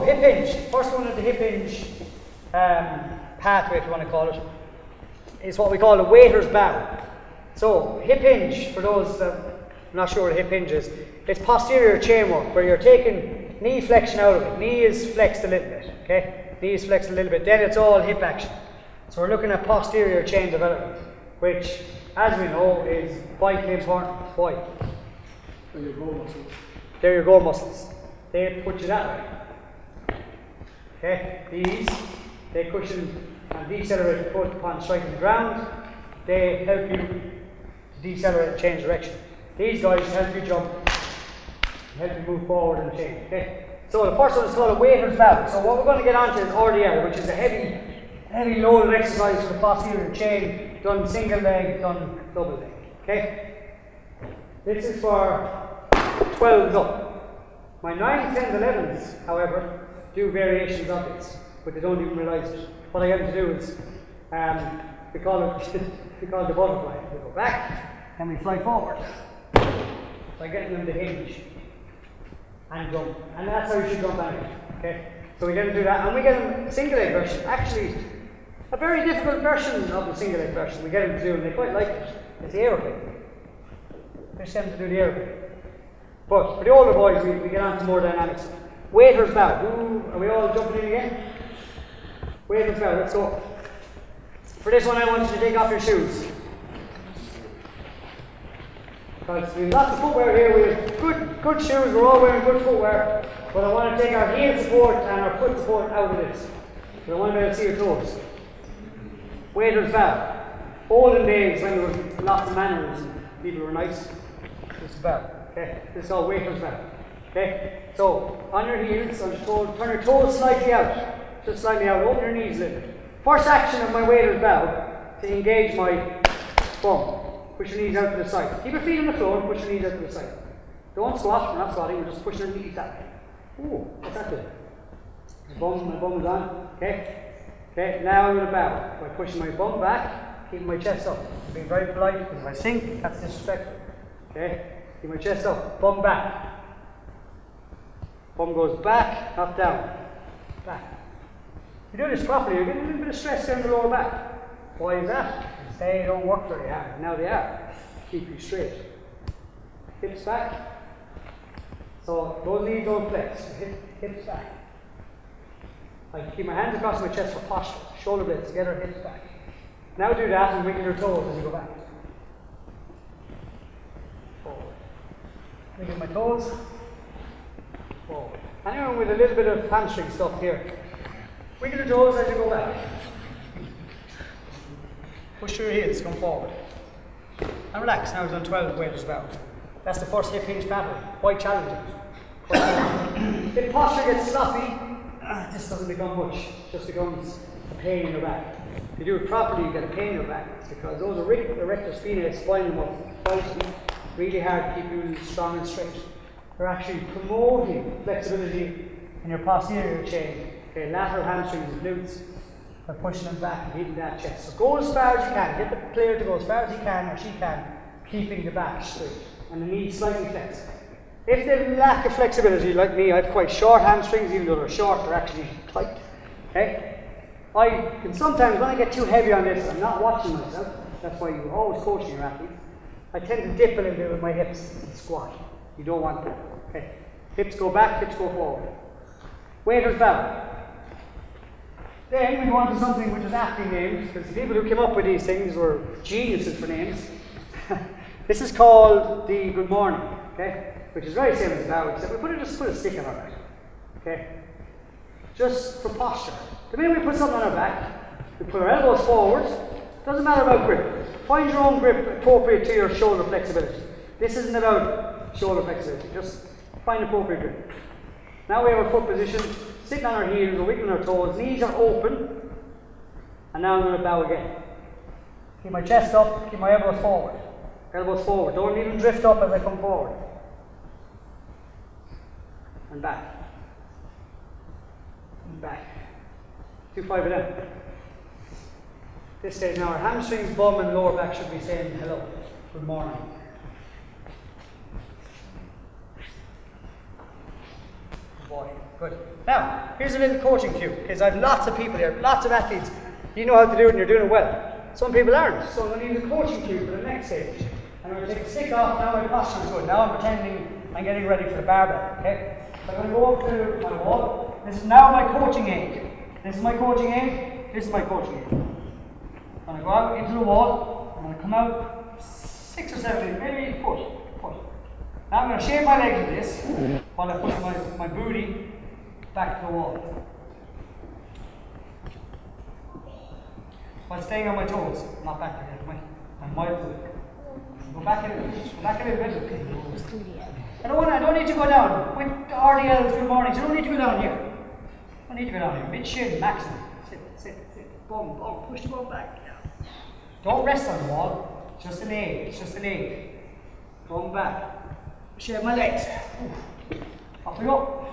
So hip hinge, first one of the hip hinge pathway, if you want to call it, is what we call a waiter's bow. So hip hinge, for those that are not sure what a hip hinge is, it's posterior chain work where you're taking knee flexion out of it. Knee is flexed a little bit, okay? Knee is flexed a little bit, then it's all hip action. So we're looking at posterior chain development, which, as we know, is vitally important. Why? They're your goal muscles. They're your goal muscles. They put you that way. Okay? These, they cushion and decelerate the foot upon striking the ground. They help you to decelerate and change direction. These guys help you jump, help you move forward and change. Okay? So the first one is called a waiter's bow. So what we're going to get onto is RDL, which is a heavy loaded exercise for the posterior chain, done single leg, done double leg. Okay? This is for 12s up. My 9s, 10s, 11s, however, do variations of this, but they don't even realise it. What I get them to do is, we call it the butterfly. We go back and we fly forward by getting them to hinge and jump. And that's how you should jump anyway. Okay? So we get them to do that, and we get them single leg version. Actually, a very difficult version of the single leg version. We get them to do, and they quite like it. It's the aeroplane. Push them to do the aeroplane. But for the older boys, we get on to more dynamics. Waiter's bow. Are we all jumping in again? Waiter's bow. Let's go. For this one, I want you to take off your shoes. Because we have lots of footwear here. We have good shoes. We're all wearing good footwear. But I want to take our heel support and our foot support out of this. So I want to be able to see your toes. Waiter's bow. Olden days when there was lots of manners and people were nice. This is bow. Okay, this is called waiter's bow. Okay, so on your heels, I'm just told, turn your toes slightly out, just slightly out, open your knees a little bit. First action of my waiter's bow to engage my bum. Push your knees out to the side. Keep your feet on the floor and push your knees out to the side. Don't squat, we're not squatting, we're just pushing your knees that way. Ooh, what's that doing? My bum is on. Okay, okay, now I'm going to bow by pushing my bum back, keeping my chest up. Being very polite, because if I sink, that's disrespectful. Okay. Keep my chest up, bum back. Bum goes back, not down. Back. If you do this properly, you're getting a little bit of stress down the lower back. Why is that? Because they don't work very hard. Now they are. Keep you straight. Hips back. So those knees don't flex. Hips back. I keep my hands across my chest for posture. Shoulder blades together, hips back. Now do that and wiggle your toes as you go back. Wiggle my toes, forward. Anyone with a little bit of hamstring stuff here, wiggle your toes as you go back. Push your heels, come forward. And relax, now we've done 12 waiter's bow. That's the first hip hinge pattern, quite challenging. If posture gets sloppy, this doesn't become much, it just becomes a pain in your back. If you do it properly, you get a pain in your back. It's because those erector spinae spinal muscles fighting really hard to keep you strong and straight. They're actually promoting flexibility in your posterior chain. Okay, lateral hamstrings and glutes are pushing them back and hitting that chest. So go as far as you can. Get the player to go as far as he can or she can, keeping the back straight and the knees slightly flexed. If they lack of flexibility, like me, I have quite short hamstrings. Even though they're short, they're actually tight. Okay, I can sometimes, when I get too heavy on this, I'm not watching myself. That's why you're always coaching your athletes. I tend to dip a little bit with my hips and squat. You don't want that. Okay. Hips go back, hips go forward. Waiter's bow. Then we go on to something which is aptly named, because the people who came up with these things were geniuses for names. This is called the good morning, okay? Which is very same as the bow, except we just put a stick on our back. Okay? Just for posture. The minute we put something on our back, we put our elbows forward. Doesn't matter about grip. Find your own grip appropriate to your shoulder flexibility. This isn't about shoulder flexibility, just find appropriate grip. Now we have our foot position, sitting on our heels, we're wiggling our toes, knees are open, and now I'm going to bow again. Keep my chest up, keep my elbows forward. Elbows forward, don't even drift up as I come forward. And back. And back. Do 5 of them. This stage now, our hamstrings, bum, and lower back should be saying hello. Good morning. Good boy. Good. Now, here's a little coaching cue, because I have lots of people here, lots of athletes. You know how to do it and you're doing it well. Some people aren't. So I'm going to use a coaching cue for the next stage. I'm going to take the stick off. Now my posture is good. Now I'm pretending I'm getting ready for the barbell. Okay? So I'm going to go up to my wall. This is now my coaching aid. This is my coaching aid. This is my coaching aid. I'm going to go out into the wall. I'm going to come out 6 or 7, maybe a foot. Now I'm going to shave my legs with this while I put my booty back to the wall. While staying on my toes, not back again. My mild. Go back a little bit. I don't need to go down. With the RDLs good mornings, you don't need to go down here. I don't need to go down here. Mid shin, maximum. Sit. Bum, push the bum back. Yeah. Don't rest on the wall. Just an aid. Come back. Shave my legs. Off we go.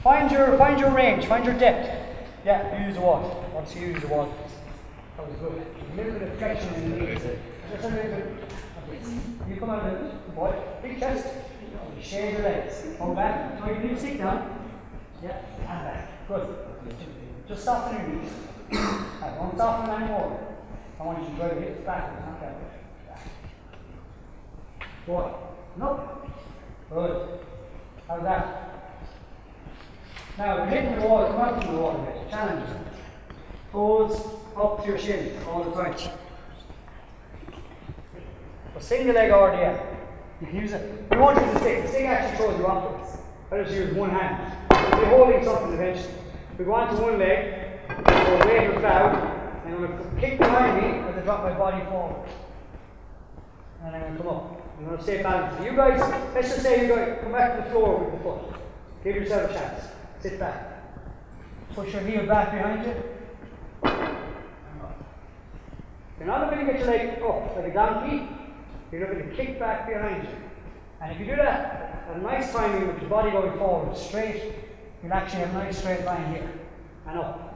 Find your range, find your depth. Yeah, use the wall. Once you use the wall. That was good. A little bit of flexion in the knees. Just a little bit. You come out of it, boy. Big chest. Shave your legs. Come back. So you need to sit down. Yeah, and back. Good. Just soften your knees. Don't soften them anymore. I want you to drive your hips backwards, not that way. Back. Boy. No. Good. How's that? Now, you're hitting the wall, come out from the wall a bit. Challenge. Toes up to your shin all the time. A single leg RDL. You can use it. We won't use the stick. The stick actually throws you afterwards. I just use one hand. We'll be holding something eventually. We go on to one leg, go away from crowd, and I'm going to kick behind me as I drop my body forward. And I'm going to come up. I'm going to stay balanced. You guys, let's just say you guys come back to the floor with the foot. Give yourself a chance. Sit back. Push your heel back behind you. You're not looking to get your leg up like a donkey. You're looking to kick back behind you. And if you do that at a nice timing with your body going forward, straight, you'll actually have a nice straight line here. And up.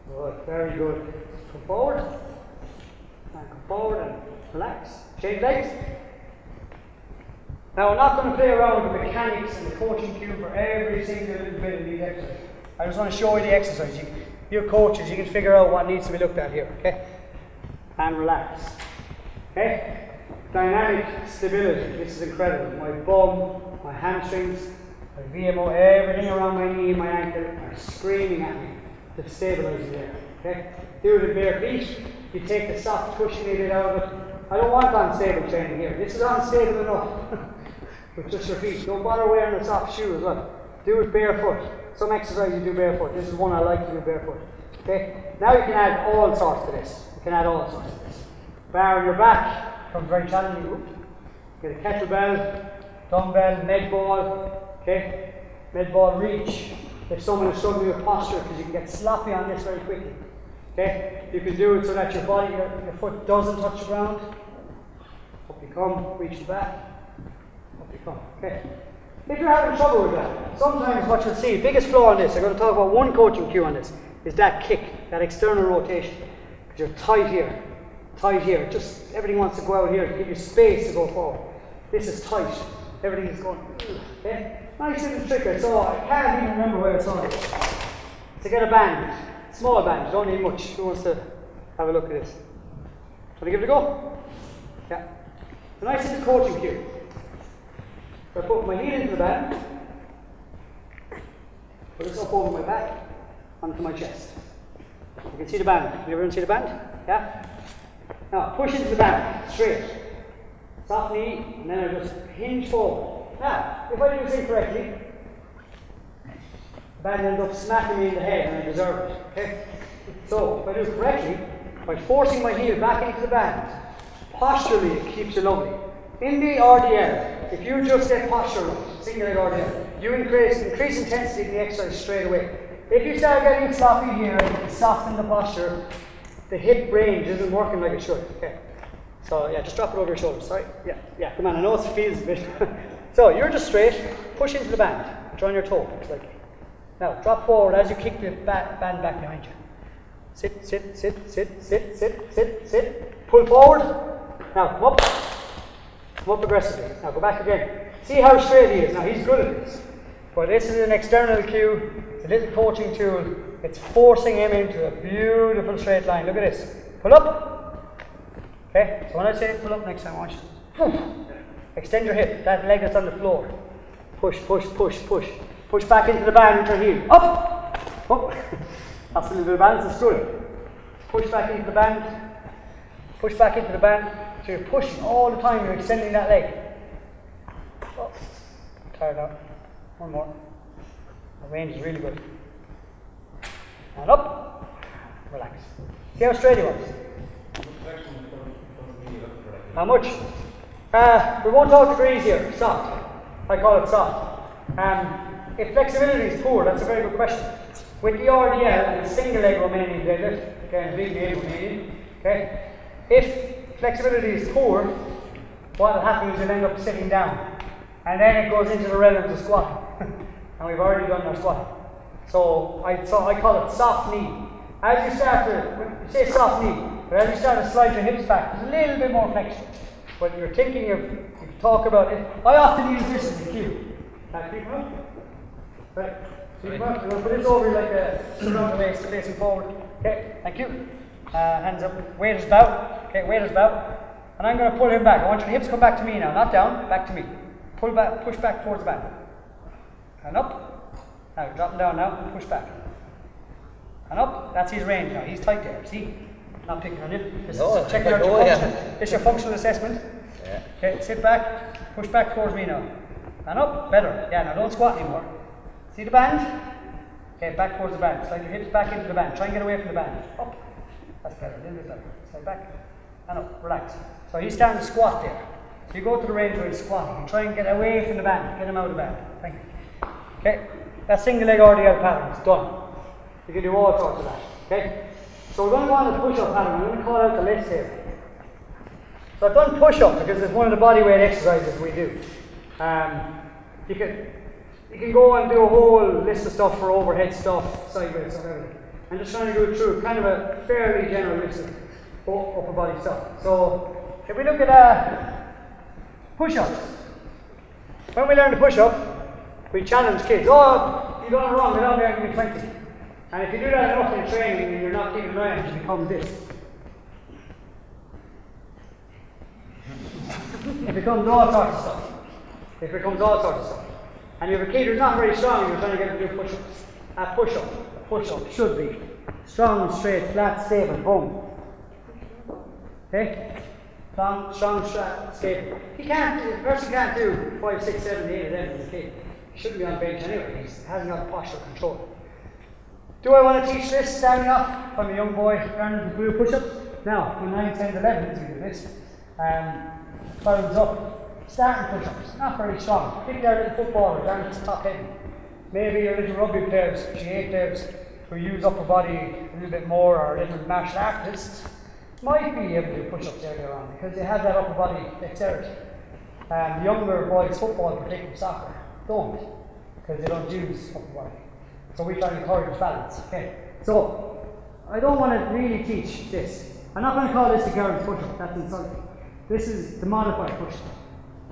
Good, very good. Come forward. And come forward and relax. Change legs. Now, I'm not going to play around with the mechanics and the coaching cue for every single little bit of these exercises. I just want to show you the exercise. You're coaches, you can figure out what needs to be looked at here, okay? And relax. Okay? Dynamic stability. This is incredible. My bum, my hamstrings, my VMO, everything around my knee and my ankle are screaming at me to stabilize you there. Okay? Do it in bare feet. You take the soft cushioning bit out of it. I don't want unstable training here. This is unstable enough. With just your feet. Don't bother wearing a soft shoe as well. Do it barefoot. Some exercise you do barefoot. This is one I like to do barefoot. Okay? Now you can add all sorts to this. You can add all sorts to this. Bar on your back becomes very challenging. Get a kettlebell, dumbbell, med ball. Okay? Med ball reach. If someone is struggling with posture, because you can get sloppy on this very quickly. Okay? You can do it so that your body, your foot doesn't touch the ground. Up you come, reach the back. Up you come. Okay? If you're having trouble with that, sometimes what you'll see, biggest flaw in this, I'm going to talk about one coaching cue on this, is that kick, that external rotation. Because you're tight here, just everything wants to go out here to give you space to go forward. This is tight, everything is going, okay? Nice little trick I saw, I can't even remember where I saw it. To get a band, small band, don't need much. Who wants to have a look at this? Want to give it a go? Yeah. A nice little coaching cue. I put my heel into the band, put this up over my back, onto my chest. You can see the band. Can everyone see the band? Yeah? Now, push into the band, straight. Soft knee, and then I just hinge forward. Now, if I do this incorrectly, the band ends up smacking me in the head, and I deserve it. Okay? So, if I do it correctly, by forcing my heel back into the band, posturally it keeps you lovely. In the RDL, if you just get posture right, single leg RDL, you increase intensity in the exercise straight away. If you start getting sloppy here and soften the posture, the hip range isn't working like it should. Okay. So yeah, just drop it over your shoulders. Sorry. Yeah. Come on. I know it feels a bit. So you're just straight. Push into the band. Join your toe slightly. Now drop forward as you kick the band back behind you. Sit. Pull forward. Now come up. Come up aggressively. Now go back again. See how straight he is. Now he's good at this. But this is an external cue, it's a little coaching tool. It's forcing him into a beautiful straight line. Look at this. Pull up. Okay, so when I say pull up next time, I want you to extend your hip, that leg that's on the floor. Push, push, push, push. Push back into the band with your heel. Up! Up! That's a little bit of balance, it's good. Push back into the band. Push back into the band. So you're pushing all the time, you're extending that leg. Oh, tired out. One more. The range is really good. And up. Relax. See how straight he was? How much? We won't talk degrees here. Soft. I call it soft. If flexibility is poor, that's a very good question. With the RDL, the single leg Romanian deadlift, again, big leg Romanian, okay? If flexibility is poor, what will happen is you'll end up sitting down. And then it goes into the realms of squat. And we've already done our squat. So I call it soft knee. As you start to, when you say soft knee, but as you start to slide your hips back, there's a little bit more flexion. But you're thinking of, you talk about it. I often use this as a cue. Keep up. Right. Keep up. We're going to put this over like a surround the waist, facing forward. Okay, thank you. Hands up. Waiter's bow. Okay, waiter's bow. And I'm going to pull him back. I want your hips to come back to me now, not down, back to me. Pull back, push back towards the band. And up. Now, drop him down now, push back. And up. That's his range now. He's tight there. See? Not picking on him. This is checking out your function. This is your functional assessment. Yeah. Okay, sit back, push back towards me now. And up. Better. Yeah, now don't squat anymore. See the band? Okay, back towards the band. Slide your hips back into the band. Try and get away from the band. Up. That's better. A little bit better. Slide back. And up. Relax. So he's starting to squat there. So you go to the range where he's squatting and try and get away from the band. Get him out of the band. Thank you. Okay, that single leg RDL pattern is done. You can do all sorts of that. Okay? So we're going to go on to the push-up pattern. I'm going to call out the list here. So I've done push-up because it's one of the body weight exercises we do. You can go and do a whole list of stuff for overhead stuff, sideways stuff, everything. I'm just trying to go through kind of a fairly general list of upper body stuff. So if we look at push-ups. When we learn to push up, we challenge kids. Oh, you've done it wrong, get on there and give me 20. And if you do that enough in training and you're not keeping an eye on it, it becomes this. It becomes all sorts of stuff. It becomes all sorts of stuff. And you have a kid who's not very strong and you're trying to get him to do push-ups. A push-up should be strong, straight, flat, stable, boom. Okay? Strong, stable. The person can't do 5, 6, 7, 8 of them as a kid. He shouldn't be on the bench anyway. He hasn't got posture control. Do I want to teach this standing up? I'm a young boy learning to do push-ups. Now, in 9, 10, 11, we do this. 12's up. Starting push-ups. Not very strong. Pick their little footballers down to the top heavy. Maybe your little rugby players, G8 players, who use upper body a little bit more, or little martial artists, might be able to do push-ups earlier on because they have that upper body dexterity. Younger boys, football, particularly soccer, don't, because they don't use upper body. So we try to encourage balance. Okay. So I don't want to really teach this. I'm not going to call this the girls push-up. That's insulting. This is the modified push-up.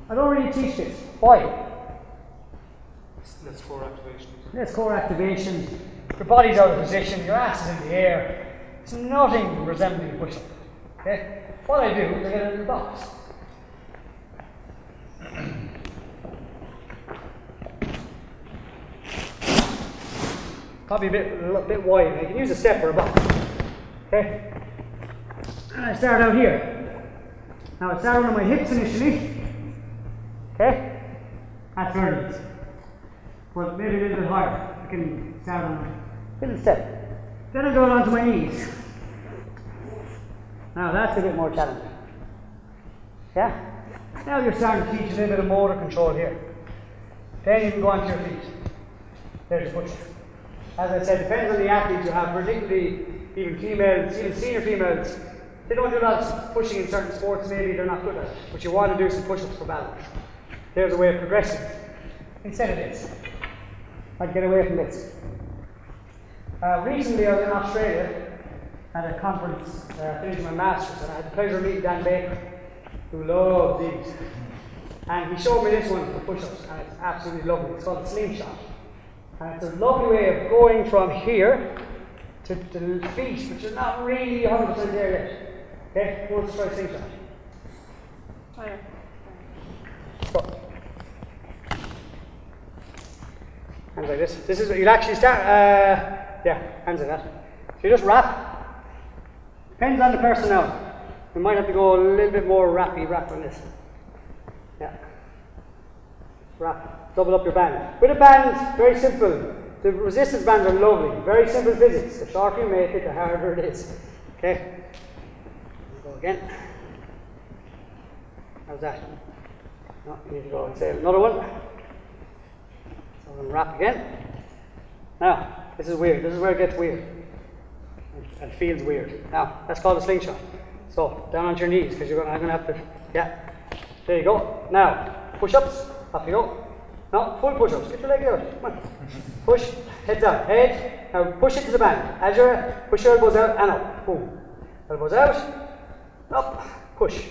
I don't really teach this. Why? That's core activation. That's core activation. Your body's out of position. Your ass is in the air. It's nothing resembling a push-up. Okay. What I do is I get a little box. Probably a bit wide. I can use a step or a box. Okay? And I start out here. Now I start on my hips initially. Okay? That's very easy. But maybe a little bit higher. I can start on a little step. Then I go down to my knees. Now that's a bit more challenging. Yeah? Now you're starting to teach a little bit of motor control here. Then you can go onto your feet. There's push. As I said, depends on the athlete you have, particularly even females, even senior females. They don't do a lot of pushing in certain sports, maybe they're not good at it. But you want to do some push-ups for balance. There's a way of progressing. Instead of this. I'd get away from this. Recently I was in Australia at a conference, finishing my masters, and I had the pleasure of meeting Dan Baker, who loves these. And he showed me this one for push-ups, and it's absolutely lovely. It's called a slingshot. And it's a lovely way of going from here to the feet, which is not really 100% there yet. Okay, who wants to try slingshot? Go. Hands like this. This is what you'll actually start. Yeah, hands like that. So you just wrap. Depends on the person now. We might have to go a little bit more wrap on this. Yeah. Wrap. Double up your band. With a band, very simple. The resistance bands are lovely. Very simple physics. The shorter you make it, the harder it is. Okay. Go again. How's that? No, you need to go and say another one. So I'm going to wrap again. Now, this is weird. This is where it gets weird. And feels weird. Now, that's called a slingshot. So, down onto your knees, because I'm going to have to, yeah. There you go. Now, push-ups. Off you go. No, full push-ups. Get your leg out. Come on. Push. Head down. Head. Now, push it to the band. As you push your elbows out and up. Boom. Elbows out. Up. Push.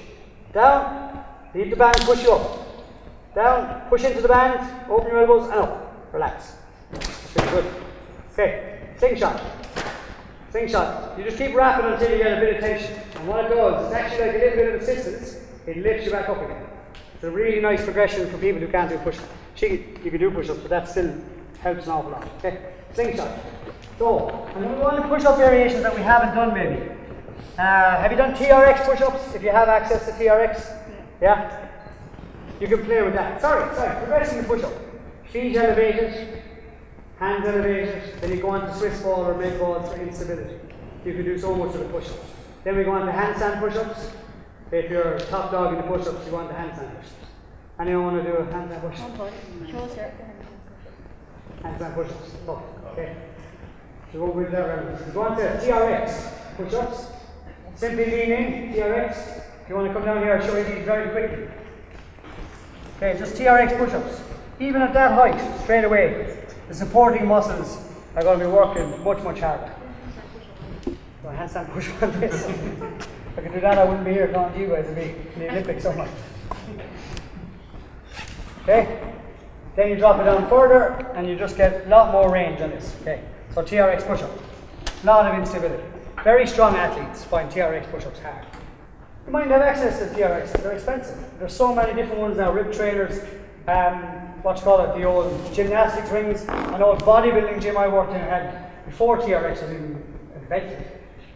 Down. Leave the band. Push you up. Down. Push into the band. Open your elbows and up. Relax. That's really good. Okay. Slingshot. Slingshot. You just keep wrapping until you get a bit of tension. And what it does, it's actually like a little bit of assistance. It lifts you back up again. It's a really nice progression for people who can't do push-ups. You can do push-ups, but that still helps an awful lot. Okay? Slingshot. So, I'm going to go on to push-up variations that we haven't done maybe. Have you done TRX push-ups? If you have access to TRX? Yeah? You can play with that. Sorry. Progressing the push-up. Feet elevated. Hands elevated, then you go on to Swiss ball or mid ball for instability. You can do so much of the push-ups. Then we go on to handstand push-ups. If you're top dog in the push-ups, you go on to handstand push-ups. Anyone want to do a handstand push-up? Handstand push-ups. Oh, okay. So we'll do that round. We go on to TRX push-ups. Simply lean in, TRX. If you want to come down here, I'll show you these very quickly. Okay, just TRX push-ups. Even at that height, straight away, the supporting muscles are going to be working much harder. So a handstand push on this. If I could do that, I wouldn't be here talking to you guys. It'd be in the Olympics so much. Okay? Then you drop it down further and you just get a lot more range on this. Okay? So TRX push-up. A lot of instability. Very strong athletes find TRX push-ups hard. You might have access to TRX, they're expensive. There's so many different ones now, rib trainers, the old gymnastics rings. An old bodybuilding gym I worked in had before TRX was even invented.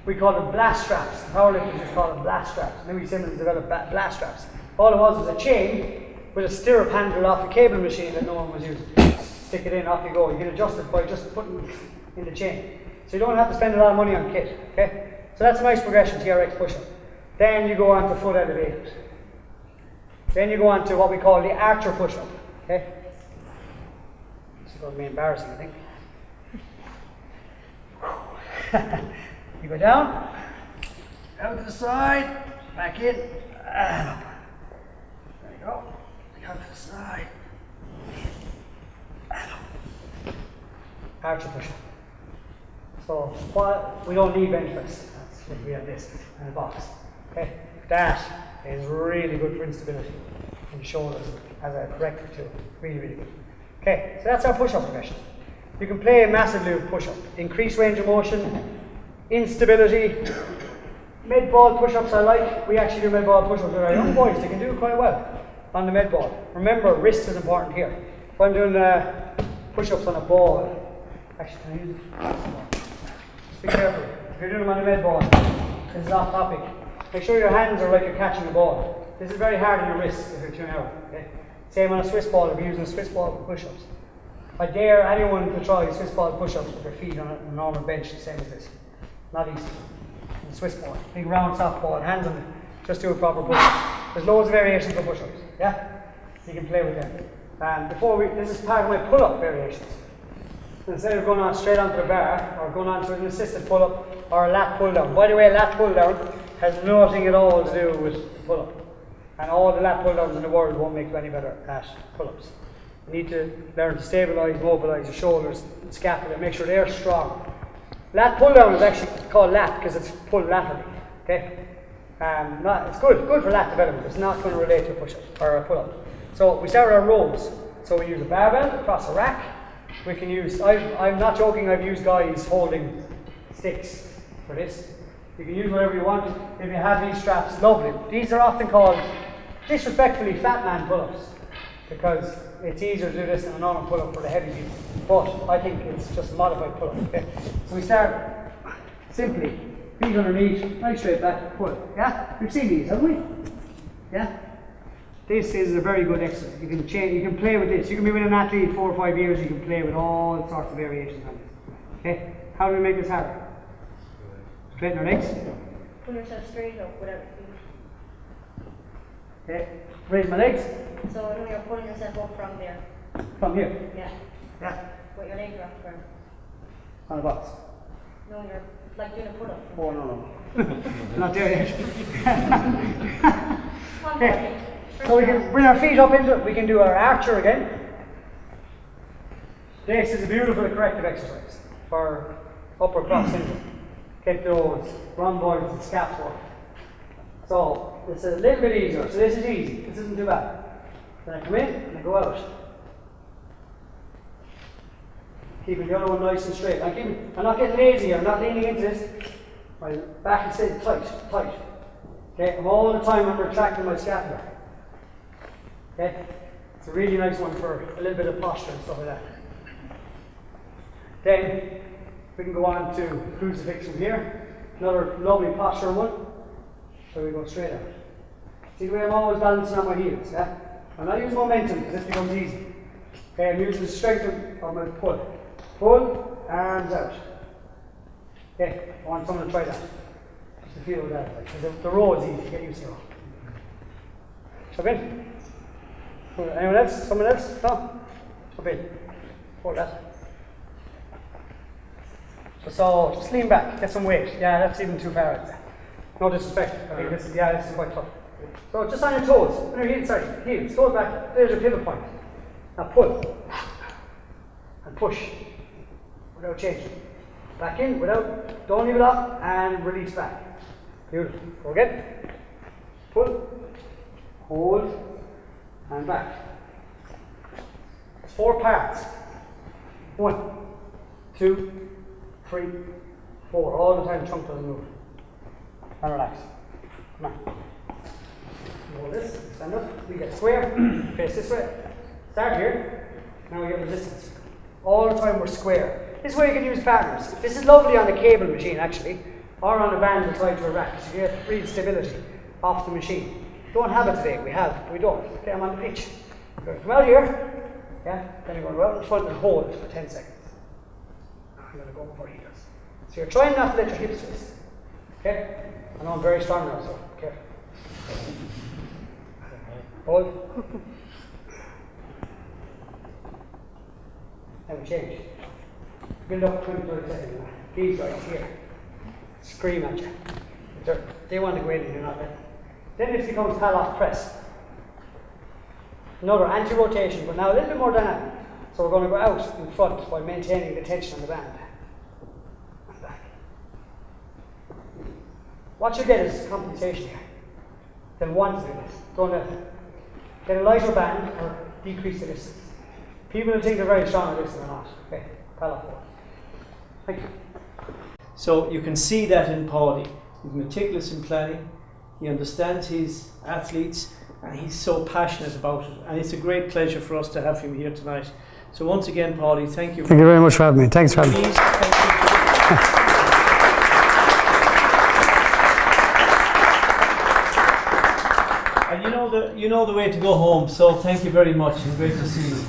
We called them blast straps. The powerlifters just called them blast straps. Louis Simmons developed blast straps. All it was a chain with a stirrup handle off a cable machine that no one was using. Stick it in, off you go. You can adjust it by just putting it in the chain. So you don't have to spend a lot of money on kit. Okay? So that's a nice progression, TRX push-up. Then you go on to foot elevators. Then you go on to what we call the archer push-up. Okay? This is going to be embarrassing, I think. You go down, out to the side, back in, and up. There you go. Out to the side, and up. Archer push-up. So we don't need bench press. That's what we have this in a box. Okay, that is really good for instability in the shoulders as a corrective tool. Really good. Okay, so that's our push-up progression. You can play a massive loop push-up. Increase range of motion, instability. Mid-ball push-ups I like. We actually do mid-ball push-ups with our young boys. They can do it quite well on the mid-ball. Remember, wrist is important here. If I'm doing push-ups on a ball, actually can I use it? Just be careful. If you're doing them on a mid-ball, this is off topic. Make sure your hands are like you're catching the ball. This is very hard on your wrists if you're tuning out. Okay? Same on a Swiss ball, if you're using a Swiss ball for push-ups. I dare anyone to try Swiss ball push-ups with their feet on a normal bench, the same as this. Not easy. And Swiss ball, big round soft ball, hands on it. Just do a proper push-up. There's loads of variations for push-ups. Yeah? You can play with them. This is part of my pull-up variations. So instead of going on straight onto the bar, or going on to an assisted pull-up, or a lat pull-down. By the way, lat pull-down has nothing at all to do with the pull-up. And all the lat pull-downs in the world won't make you any better at pull-ups. You need to learn to stabilise, mobilise your shoulders, and scapula, make sure they're strong. Lat pull-down is actually called lat because it's pulled laterally. Okay? It's good for lat development. It's not going to relate to a push-up or a pull-up. So we start with our rows. So we use a barbell across a rack. We can use, I'm not joking, I've used guys holding sticks for this. You can use whatever you want. If you have these straps, lovely. These are often called, disrespectfully, fat man pull-ups, because it's easier to do this than a normal pull-up for the heavy people. But I think it's just a modified pull-up. Okay? So we start simply, feet underneath, right straight back, pull. Yeah? We've seen these, haven't we? Yeah? This is a very good exercise. You can change, you can play with this. You can be with an athlete 4 or 5 years, you can play with all sorts of variations on this. Okay? How do we make this harder? Straighten our legs. Pull yourself straight up without feet. Okay. Raise my legs. So I know you're pulling yourself up from there. From here. Yeah. Yeah. But your legs are off the ground. On the box. No, you're like doing a pull-up. Oh no. Not there yet. Come on, Okay. Paudie. So we can bring our feet up into it. We can do our archer again. This is a beautiful corrective exercise for upper cross syndrome. Get those rhomboids and scaps work. So it's a little bit easier. So this is easy. This isn't too bad. Then I come in and I go out. Keeping the other one nice and straight. I'm not getting lazy here. I'm not leaning into this. My back is staying tight. Okay, I'm all the time I'm retracting my scapula. Okay, it's a really nice one for a little bit of posture and stuff like that. Then we can go on to crucifix from here. Another lovely posture one. So we go straight out. See the way I'm always balancing on my heels, yeah? I'm not using momentum because this becomes easy. Okay, I'm using the strength of my pull. Pull, arms out. Okay, I want someone to try that. Just to feel what that is like. Because the row is easy to get used to. Jump in. Anyone else? Someone else? No? Jump in. Hold that. So just lean back, get some weight. Yeah, that's even too far. No disrespect. I mean, this is quite tough. So just on your toes, on your heels, toes back. There's your pivot point. Now pull and push without changing. Back in without, don't leave it up, and release back. Beautiful. Go again. Pull, hold, and back. It's 4 parts. 1, 2, 3, 4. All the time, chunk doesn't move. And relax. Come on. Hold this, stand up. We get square, face this way. Start here. Now we get resistance. All the time we're square. This is where you can use partners. This is lovely on the cable machine actually, or on a band tied to a rack. So you get real stability off the machine. Don't have it today. We don't. Okay, I'm on the pitch. Good. Come out here. Yeah. Then you're going to go out in front and hold for 10 seconds. I'm going to go before he does. So you're trying not to let your hips twist. Okay? I know I'm very strong now, so careful. Hold. And we change. Build up 20-30 seconds. These guys here scream at you. They want to go in and you're not letting. Then this becomes half press. Another anti-rotation, but now a little bit more dynamic. So we're going to go out in front while maintaining the tension on the band. And back. What you get is compensation here. Then want to do this. Don't let it. Get a lighter band or decrease the distance. People who think they're very strong at this and they're not. Okay, pal up forward. Thank you. So you can see that in Paudie. He's meticulous in planning. He understands his athletes and he's so passionate about it. And it's a great pleasure for us to have him here tonight. So once again, Paudie, thank you. Thank you very much for having me. Thanks for having me. And you know the way to go home. So thank you very much and great to see you.